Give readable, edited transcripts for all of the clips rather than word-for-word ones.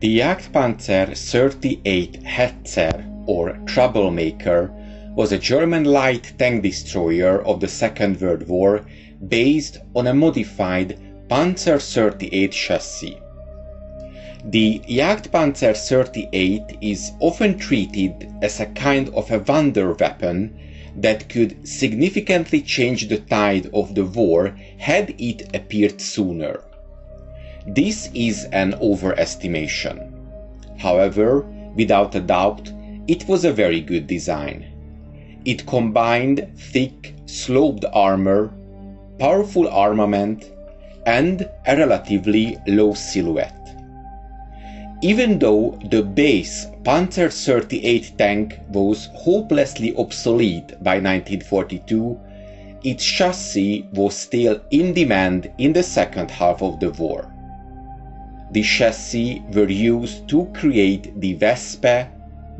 The Jagdpanzer 38 Hetzer, or Troublemaker, was a German light tank destroyer of the Second World War based on a modified Panzer 38 chassis. The Jagdpanzer 38 is often treated as a kind of a wonder weapon that could significantly change the tide of the war had it appeared sooner. This is an overestimation. However, without a doubt, it was a very good design. It combined thick, sloped armor, powerful armament, and a relatively low silhouette. Even though the base Panzer 38 tank was hopelessly obsolete by 1942, its chassis was still in demand in the second half of the war. The chassis were used to create the Vespe,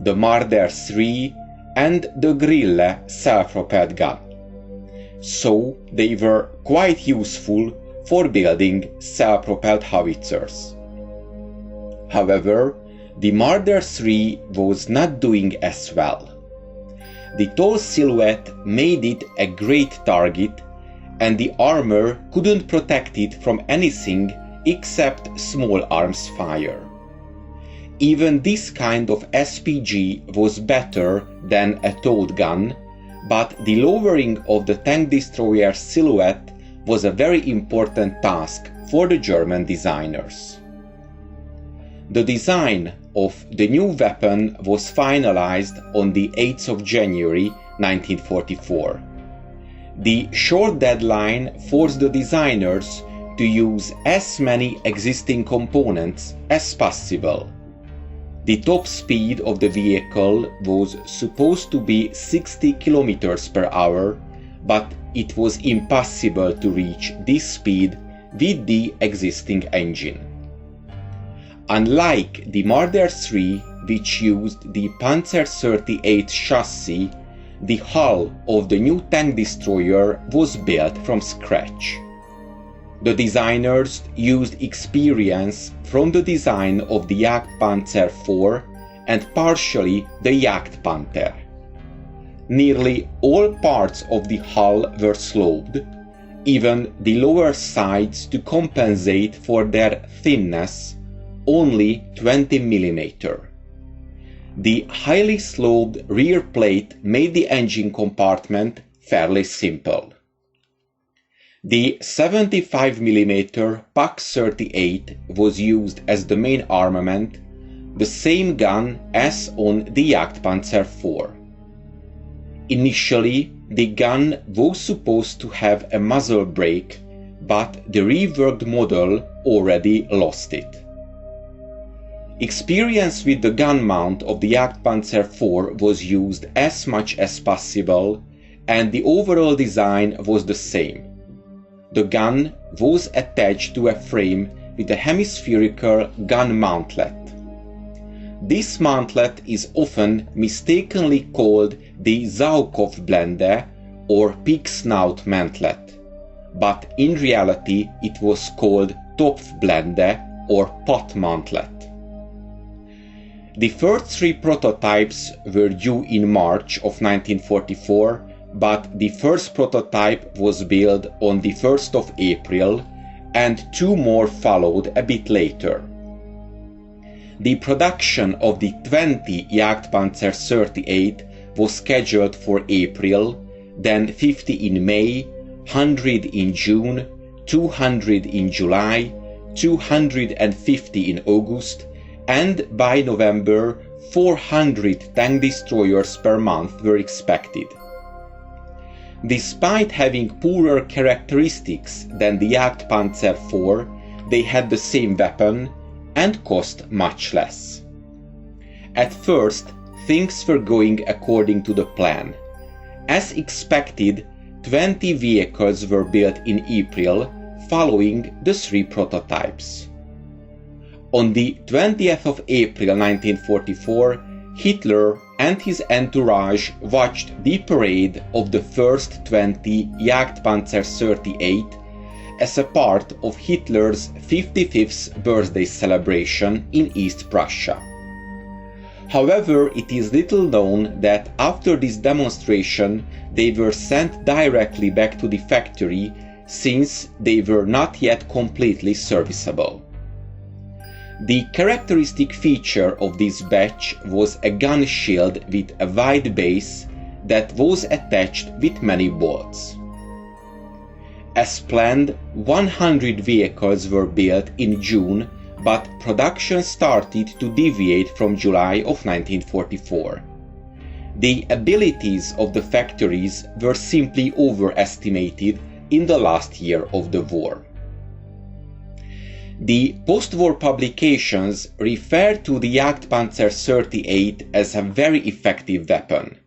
the Marder 3 and the Grille self-propelled gun. So they were quite useful for building self-propelled howitzers. However, the Marder 3 was not doing as well. The tall silhouette made it a great target, and the armor couldn't protect it from anything except small arms fire. Even this kind of SPG was better than a towed gun, but the lowering of the tank destroyer silhouette was a very important task for the German designers. The design of the new weapon was finalized on the 8th of January 1944. The short deadline forced the designers to use as many existing components as possible. The top speed of the vehicle was supposed to be 60 km per hour, but it was impossible to reach this speed with the existing engine. Unlike the Marder 3, which used the Panzer 38 chassis, the hull of the new tank destroyer was built from scratch. The designers used experience from the design of the Jagdpanzer IV and partially the Jagdpanther. Nearly all parts of the hull were sloped, even the lower sides to compensate for their thinness, only 20 mm. The highly sloped rear plate made the engine compartment fairly simple. The 75 mm PaK 38 was used as the main armament, the same gun as on the Jagdpanzer IV. Initially, the gun was supposed to have a muzzle brake, but the reworked model already lost it. Experience with the gun mount of the Jagdpanzer IV was used as much as possible, and the overall design was the same. The gun was attached to a frame with a hemispherical gun mountlet. This mountlet is often mistakenly called the Zaukopfblende or pig snout mantlet, but in reality it was called Topfblende or pot mantlet. The first three prototypes were due in March of 1944, but the first prototype was built on the 1st of April, and two more followed a bit later. The production of the 20 Jagdpanzer 38 was scheduled for April, then 50 in May, 100 in June, 200 in July, 250 in August, and by November 400 tank destroyers per month were expected. Despite having poorer characteristics than the Jagdpanzer IV, they had the same weapon and cost much less. At first, things were going according to the plan. As expected, 20 vehicles were built in April, following the three prototypes. On the 20th of April 1944, Hitler and his entourage watched the parade of the first 20 Jagdpanzer 38 as a part of Hitler's 55th birthday celebration in East Prussia. However, it is little known that after this demonstration they were sent directly back to the factory, since they were not yet completely serviceable. The characteristic feature of this batch was a gun shield with a wide base that was attached with many bolts. As planned, 100 vehicles were built in June, but production started to deviate from July of 1944. The abilities of the factories were simply overestimated in the last year of the war. The post-war publications refer to the Jagdpanzer 38 as a very effective weapon.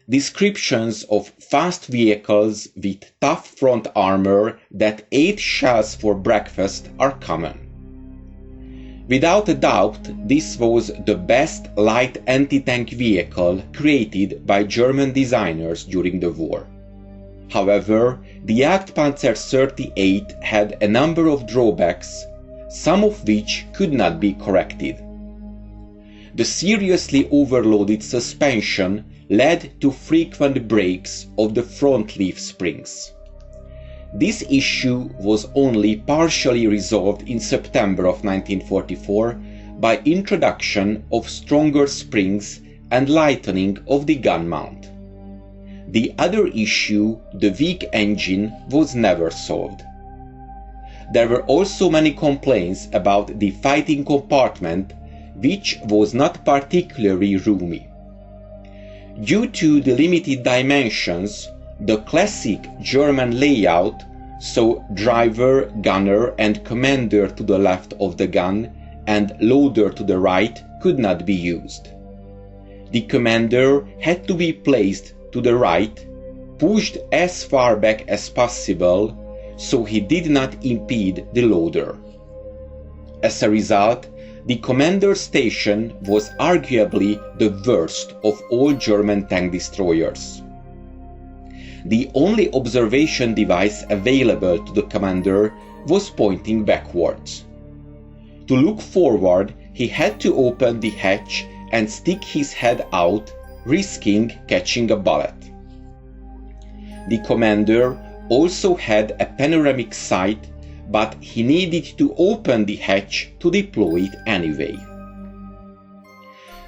Descriptions of fast vehicles with tough front armor that ate shells for breakfast are common. Without a doubt, this was the best light anti-tank vehicle created by German designers during the war. However, the Jagdpanzer 38 had a number of drawbacks, some of which could not be corrected. The seriously overloaded suspension led to frequent breaks of the front leaf springs. This issue was only partially resolved in September of 1944 by introduction of stronger springs and lightening of the gun mount. The other issue, the weak engine, was never solved. There were also many complaints about the fighting compartment, which was not particularly roomy. Due to the limited dimensions, the classic German layout, so driver, gunner and commander to the left of the gun and loader to the right, could not be used. The commander had to be placed to the right, pushed as far back as possible, so he did not impede the loader. As a result, the commander's station was arguably the worst of all German tank destroyers. The only observation device available to the commander was pointing backwards. To look forward, he had to open the hatch and stick his head out, risking catching a bullet. The commander also had a panoramic sight, but he needed to open the hatch to deploy it anyway.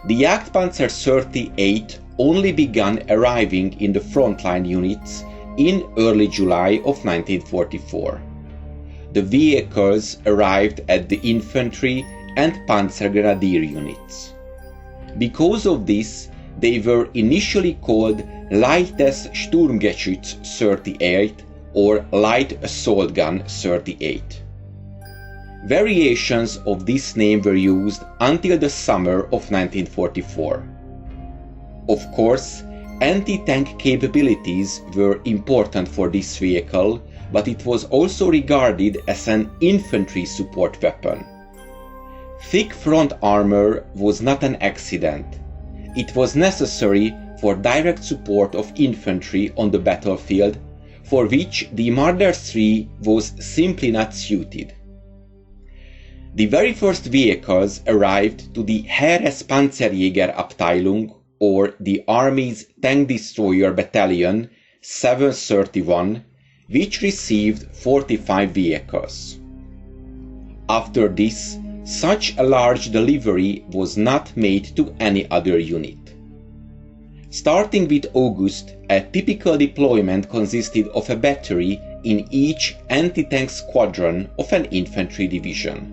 The Jagdpanzer 38 only began arriving in the frontline units in early July of 1944. The vehicles arrived at the infantry and Panzer Grenadier units. Because of this, they were initially called Leichtes Sturmgeschütz 38 or Light Assault Gun 38. Variations of this name were used until the summer of 1944. Of course, anti-tank capabilities were important for this vehicle, but it was also regarded as an infantry support weapon. Thick front armor was not an accident. It was necessary for direct support of infantry on the battlefield, for which the Marder III was simply not suited. The very first vehicles arrived to the Heerespanzerjägerabteilung, or the Army's Tank Destroyer Battalion 731, which received 45 vehicles. After this, such a large delivery was not made to any other unit. Starting with August, a typical deployment consisted of a battery in each anti-tank squadron of an infantry division.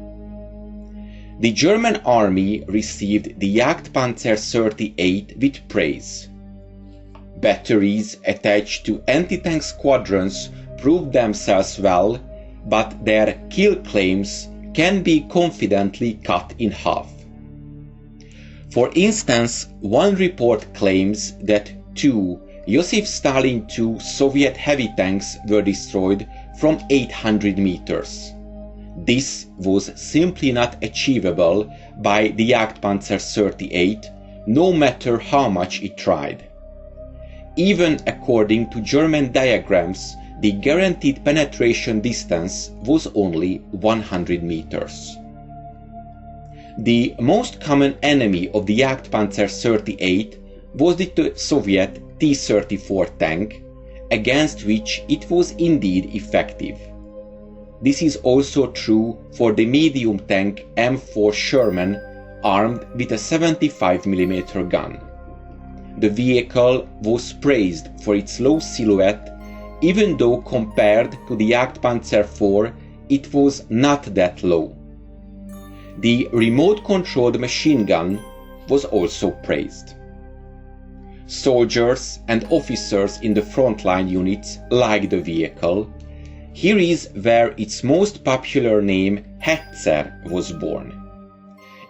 The German army received the Jagdpanzer 38 with praise. Batteries attached to anti-tank squadrons proved themselves well, but their kill claims can be confidently cut in half. For instance, one report claims that 2 Joseph Stalin II Soviet heavy tanks were destroyed from 800 meters. This was simply not achievable by the Jagdpanzer 38, no matter how much it tried. Even according to German diagrams, the guaranteed penetration distance was only 100 meters. The most common enemy of the Jagdpanzer 38 was the Soviet T-34 tank, against which it was indeed effective. This is also true for the medium tank M4 Sherman, armed with a 75mm gun. The vehicle was praised for its low silhouette, even though compared to the Jagdpanzer 4 it was not that low. The remote-controlled machine gun was also praised. Soldiers and officers in the frontline units liked the vehicle. Here is where its most popular name, Hetzer, was born.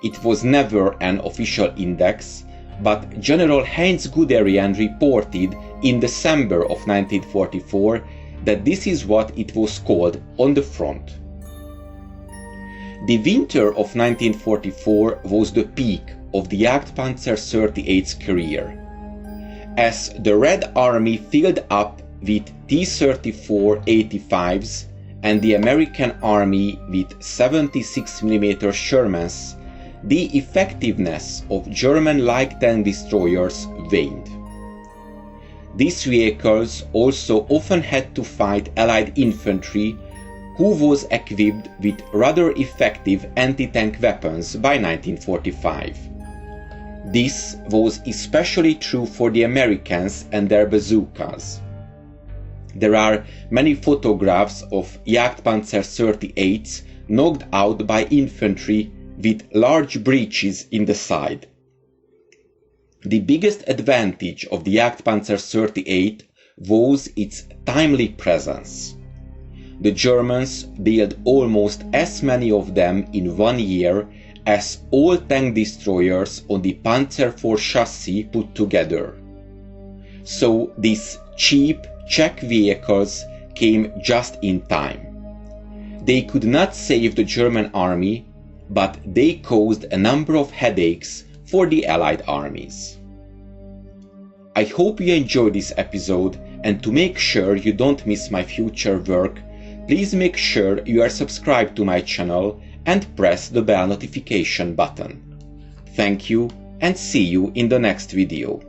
It was never an official index, but General Heinz Guderian reported in December of 1944 that this is what it was called on the front. The winter of 1944 was the peak of the Jagdpanzer 38's career. As the Red Army filled up with T-34 85s and the American Army with 76mm Shermans, the effectiveness of German light tank destroyers waned. These vehicles also often had to fight Allied infantry, who was equipped with rather effective anti-tank weapons by 1945. This was especially true for the Americans and their bazookas. There are many photographs of Jagdpanzer 38s knocked out by infantry with large breaches in the side. The biggest advantage of the Jagdpanzer 38 was its timely presence. The Germans built almost as many of them in 1 year as all tank destroyers on the Panzer IV chassis put together. So these cheap Czech vehicles came just in time. They could not save the German army, but they caused a number of headaches for the Allied armies. I hope you enjoyed this episode, and to make sure you don't miss my future work, please make sure you are subscribed to my channel and press the bell notification button. Thank you, and see you in the next video.